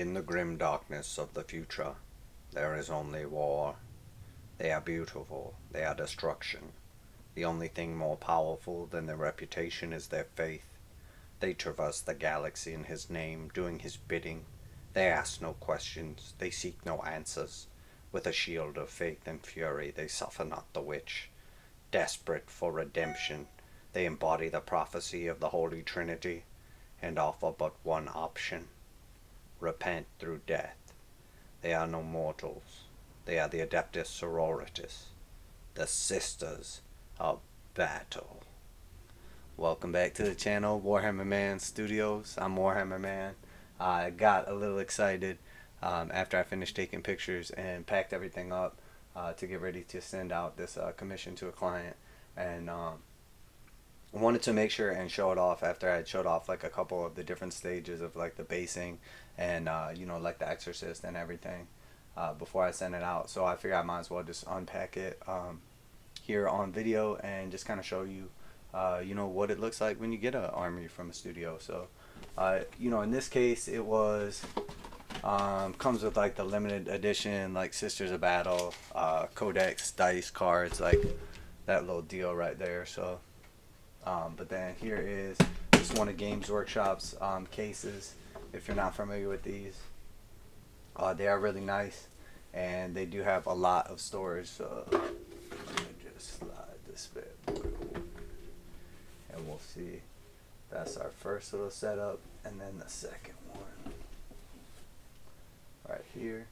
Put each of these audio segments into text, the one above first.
In the grim darkness of the future, there is only war. They are beautiful, they are destruction. The only thing more powerful than their reputation is their faith. They traverse the galaxy in his name, doing his bidding. They ask no questions, they seek no answers. With a shield of faith and fury, they suffer not the witch. Desperate for redemption, they embody the prophecy of the Holy Trinity, and offer but one option: repent through death. They are no mortals. They are the Adeptus Sororitas, the Sisters of Battle. Welcome back to the channel, Warhammer Man Studios. I'm Warhammer Man. I got a little excited after I finished taking pictures and packed everything up to get ready to send out this commission to a client. And wanted to make sure and show it off after I had showed off like a couple of the different stages of like the basing and like the Exorcist and everything before I send it out. So I figured I might as well just unpack it here on video and just kind of show you what it looks like when you get an armory from a studio. So in this case it was comes with like the limited edition like Sisters of Battle codex dice cards, like that little deal right there. So but then here is just one of Games Workshop's cases. If you're not familiar with these, they are really nice, and they do have a lot of storage. So let me just slide this bit, and we'll see. That's our first little setup, and then the second one right here.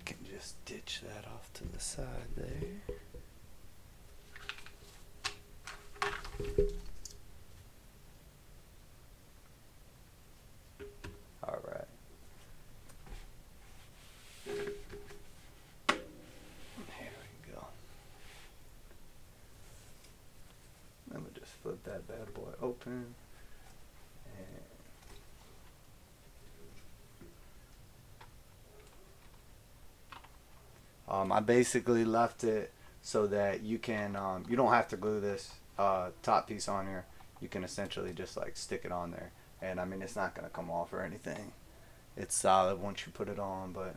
Can just ditch that off to the side there. All right. Here we go. Let me just flip that bad boy open. I basically left it so that you can you don't have to glue this top piece on here. You can essentially just like stick it on there, and I mean it's not gonna come off or anything. It's solid once you put it on. But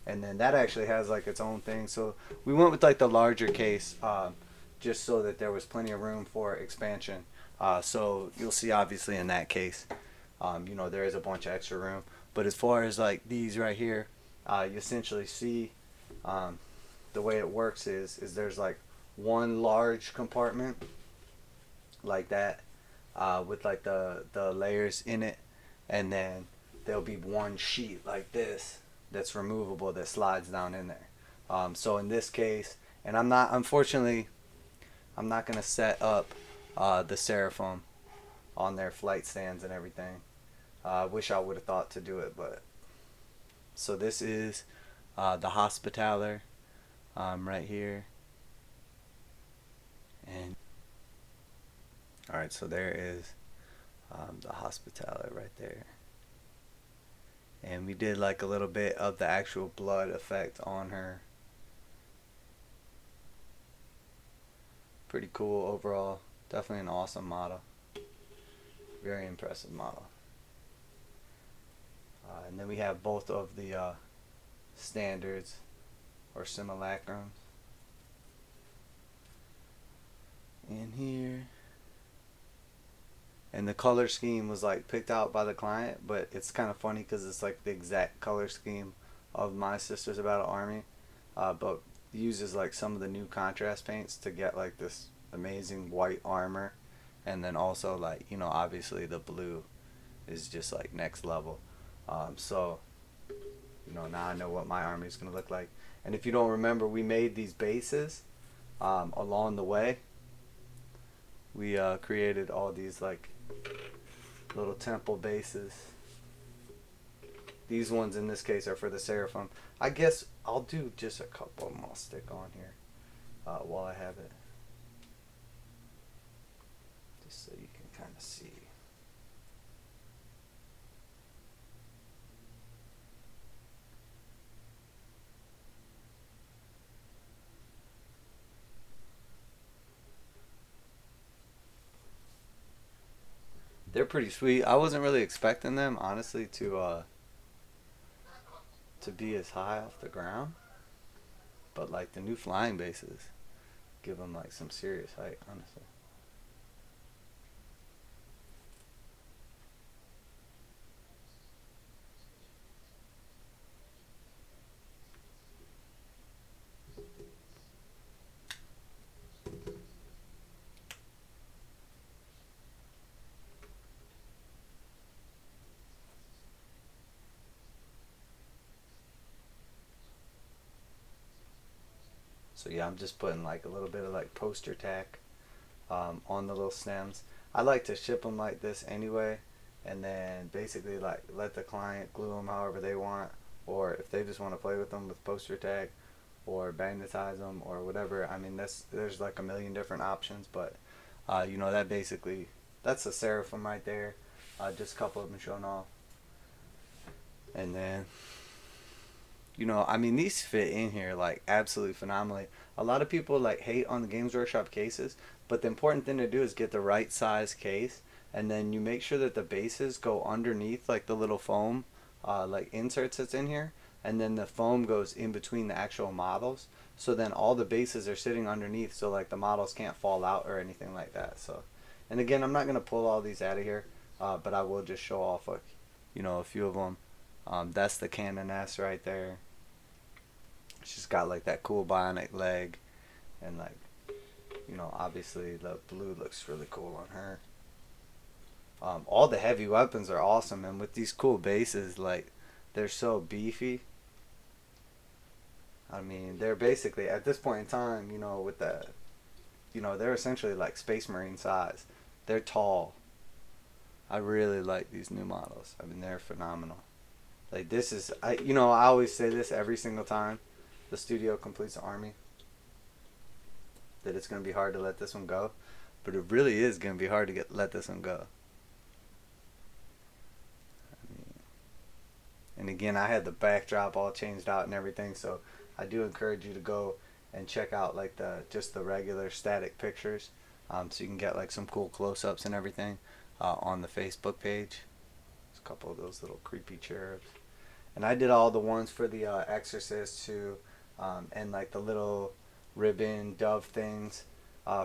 and then that actually has like its own thing, so we went with like the larger case just so that there was plenty of room for expansion. So you'll see obviously in that case there is a bunch of extra room, but as far as like these right here, you essentially see the way it works is there's like one large compartment like that with like the layers in it, and then there'll be one sheet like this that's removable that slides down in there. So in this case, and unfortunately I'm not gonna set up the seraphim on their flight stands and everything. I wish I would have thought to do it, but so this is the Hospitaller right here, and alright, so there is the Hospitaller right there, and we did like a little bit of the actual blood effect on her. Pretty cool overall, definitely an awesome model, very impressive model. And then we have both of the standards or simulacrums in here, and the color scheme was like picked out by the client, but it's kind of funny because it's like the exact color scheme of my Sisters of Battle army, but uses like some of the new contrast paints to get like this amazing white armor, and then also like obviously the blue is just like next level. So now I know what my army is going to look like. And if you don't remember, we made these bases along the way. We created all these like little temple bases. These ones in this case are for the seraphim. I guess I'll do just a couple of them. I'll stick on here while I have it, just so you can kind of see. They're pretty sweet. I wasn't really expecting them, honestly, to be as high off the ground. But like the new flying bases give them like some serious height, honestly. So yeah, I'm just putting like a little bit of like poster tack on the little stems. I like to ship them like this anyway, and then basically like let the client glue them however they want, or if they just want to play with them with poster tack, or magnetize them or whatever. I mean, there's like a million different options, but you know that basically that's a seraphim right there. Just a couple of them showing off, and then you know, I mean, these fit in here like absolutely phenomenally. A lot of people like hate on the Games Workshop cases, but the important thing to do is get the right size case, and then you make sure that the bases go underneath like the little foam, like inserts that's in here, and then the foam goes in between the actual models. So then all the bases are sitting underneath, so like the models can't fall out or anything like that. So, and again, I'm not gonna pull all these out of here, but I will just show off like, you know, a few of them. That's the canoness right there. She's got like that cool bionic leg, and like, you know, obviously the blue looks really cool on her. All the heavy weapons are awesome, and with these cool bases, like they're so beefy. I mean, they're basically at this point in time, you know, with the, you know, they're essentially like Space Marine size. They're tall. I really like these new models. I mean, they're phenomenal. Like this is, you know, I always say this every single time the studio completes the army, that it's going to be hard to let this one go, but it really is going to be hard to let this one go. I mean, and again, I had the backdrop all changed out and everything, so I do encourage you to go and check out like the just the regular static pictures, so you can get like some cool close-ups and everything on the Facebook page. There's a couple of those little creepy cherubs, and I did all the ones for the Exorcist too, and like the little ribbon dove things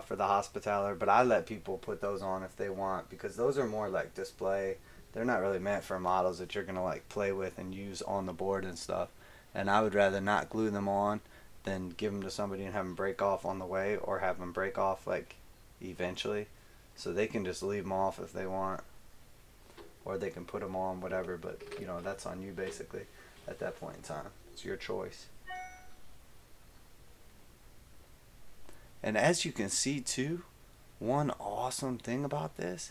for the hospitaller. But I let people put those on if they want, because those are more like display. They're not really meant for models that you're gonna like play with and use on the board and stuff. And I would rather not glue them on than give them to somebody and have them break off on the way, or have them break off like eventually. So they can just leave them off if they want, or they can put them on, whatever. But you know, that's on you basically at that point in time. It's your choice. And as you can see too, one awesome thing about this,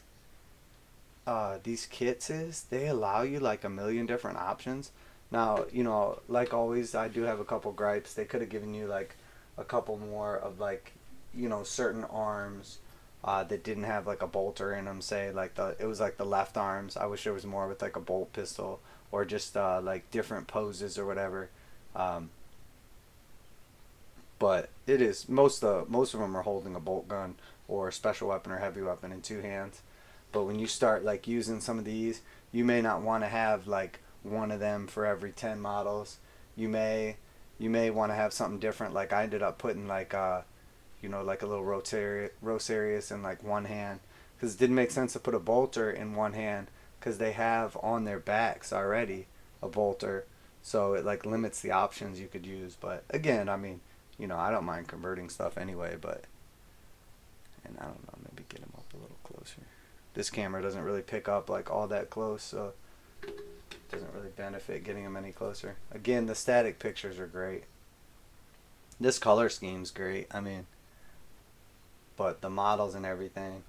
these kits is they allow you like a million different options. Now, you know, like always, I do have a couple gripes. They could have given you like a couple more of like, you know, certain arms that didn't have like a bolter in them. Say like it was like the left arms. I wish there was more with like a bolt pistol, or just like different poses or whatever. Um, but it is most of them are holding a bolt gun or a special weapon or heavy weapon in two hands. But when you start like using some of these, you may not want to have like one of them for every 10 models. You may you may want to have something different. Like I ended up putting like you know, like a little Rosarius in like one hand, because it didn't make sense to put a bolter in one hand, because they have on their backs already a bolter, so it like limits the options you could use. But again, I mean, you know, I don't mind converting stuff anyway. But, and I don't know, maybe get him up a little closer. This camera doesn't really pick up like all that close, so it doesn't really benefit getting him any closer. Again, the static pictures are great. This color scheme's great. I mean, but the models and everything.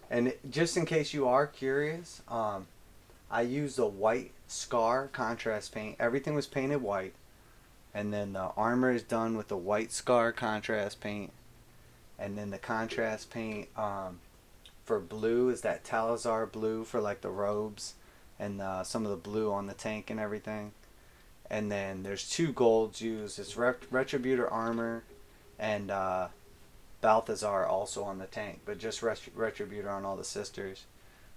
And just in case you are curious, I used a white scar contrast paint. Everything was painted white, and then the armor is done with the white scar contrast paint, and then the contrast paint for blue is that Tallassar blue for like the robes, and some of the blue on the tank and everything. And then there's two golds used. It's Retributor armor and Balthazar also on the tank, but just Retributor on all the sisters.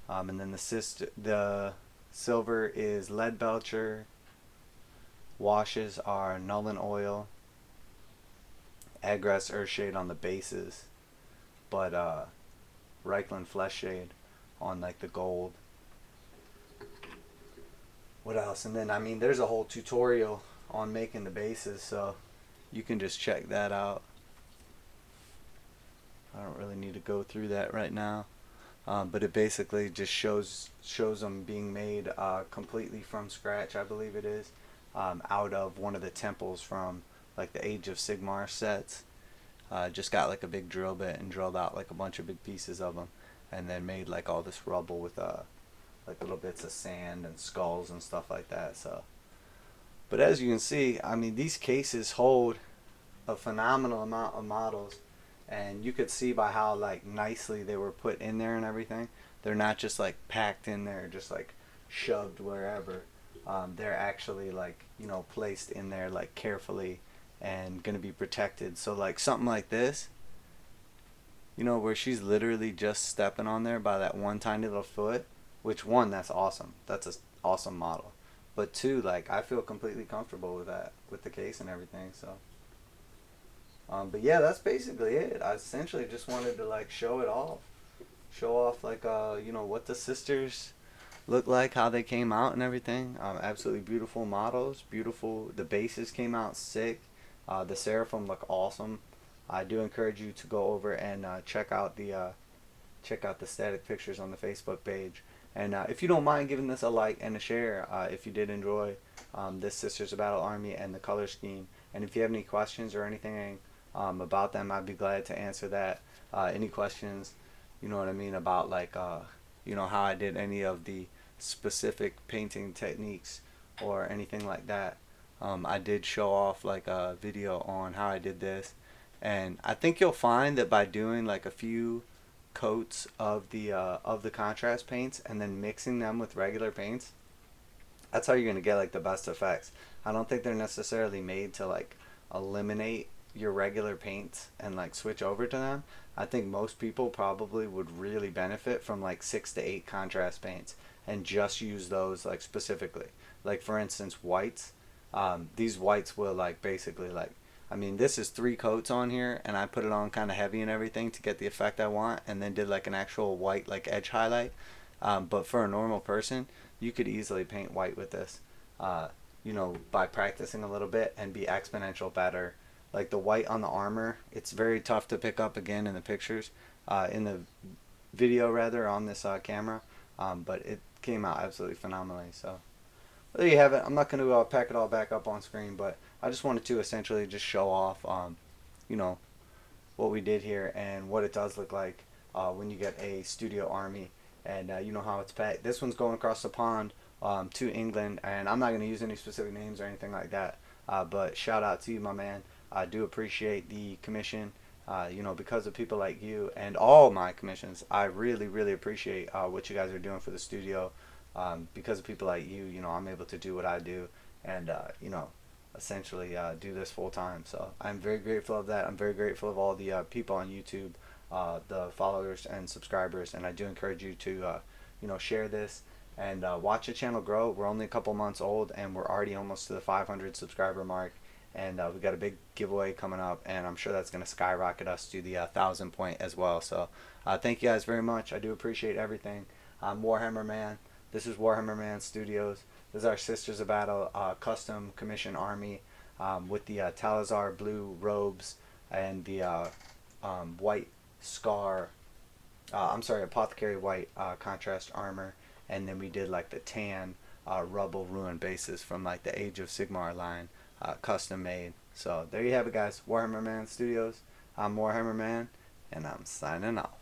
And then the silver is leadbelcher. Washes are nuln oil. Aggress earthshade on the bases, but reikland fleshade on like the gold. What else? And then I mean, there's a whole tutorial on making the bases, so you can just check that out. I don't really need to go through that right now, but it basically just shows them being made completely from scratch, I believe it is, out of one of the temples from like the Age of Sigmar sets. Just got like a big drill bit and drilled out like a bunch of big pieces of them, and then made like all this rubble with like little bits of sand and skulls and stuff like that. So, but as you can see, I mean, these cases hold a phenomenal amount of models, and you could see by how like nicely they were put in there and everything. They're not just like packed in there, just like shoved wherever. They're actually like, you know, placed in there like carefully and gonna be protected. So like something like this, you know, where she's literally just stepping on there by that one tiny little foot, which one, that's awesome. That's an awesome model. But two, like I feel completely comfortable with that, with the case and everything. So but yeah, that's basically it. I essentially just wanted to like show it off. Show off like you know, what the sisters look like, how they came out and everything. Absolutely beautiful models, beautiful. The bases came out sick. The seraphim look awesome. I do encourage you to go over and check out the static pictures on the Facebook page. And if you don't mind giving this a like and a share, if you did enjoy this Sisters of Battle Army and the color scheme. And if you have any questions or anything about them, I'd be glad to answer that. Any questions, you know what I mean, about like you know, how I did any of the specific painting techniques or anything like that. I did show off like a video on how I did this, and I think you'll find that by doing like a few coats of the contrast paints and then mixing them with regular paints, that's how you're gonna get like the best effects. I don't think they're necessarily made to like eliminate your regular paints and like switch over to them. I think most people probably would really benefit from like 6 to 8 contrast paints and just use those like specifically. Like for instance, whites. These whites will like basically like, I mean, this is 3 coats on here, and I put it on kind of heavy and everything to get the effect I want, and then did like an actual white like edge highlight. But for a normal person, you could easily paint white with this, you know, by practicing a little bit and be exponential better. Like the white on the armor, it's very tough to pick up again in the pictures, in the video rather, on this camera, but it came out absolutely phenomenally. So there you have it. I'm not going to pack it all back up on screen, but I just wanted to essentially just show off, you know, what we did here and what it does look like when you get a studio army, and you know how it's packed. This one's going across the pond to England, and I'm not going to use any specific names or anything like that, but shout out to you, my man. I do appreciate the commission. You know, because of people like you and all my commissions, I really, really appreciate what you guys are doing for the studio. Because of people like you, you know, I'm able to do what I do, and you know, essentially do this full time. So I'm very grateful of that. I'm very grateful of all the people on YouTube, the followers and subscribers, and I do encourage you to you know, share this and watch the channel grow. We're only a couple months old, and we're already almost to the 500 subscriber mark, and we got a big giveaway coming up, and I'm sure that's going to skyrocket us to the 1,000 point as well. So thank you guys very much. I do appreciate everything. I'm Warhammer Man. This is Warhammer Man Studios. This is our Sisters of Battle custom commission army with the Tallassar blue robes and the white scar, I'm sorry, Apothecary white contrast armor, and then we did like the tan rubble ruin bases from like the Age of Sigmar line, custom made. So there you have it, guys. Warhammer Man Studios. I'm Warhammer Man, and I'm signing off.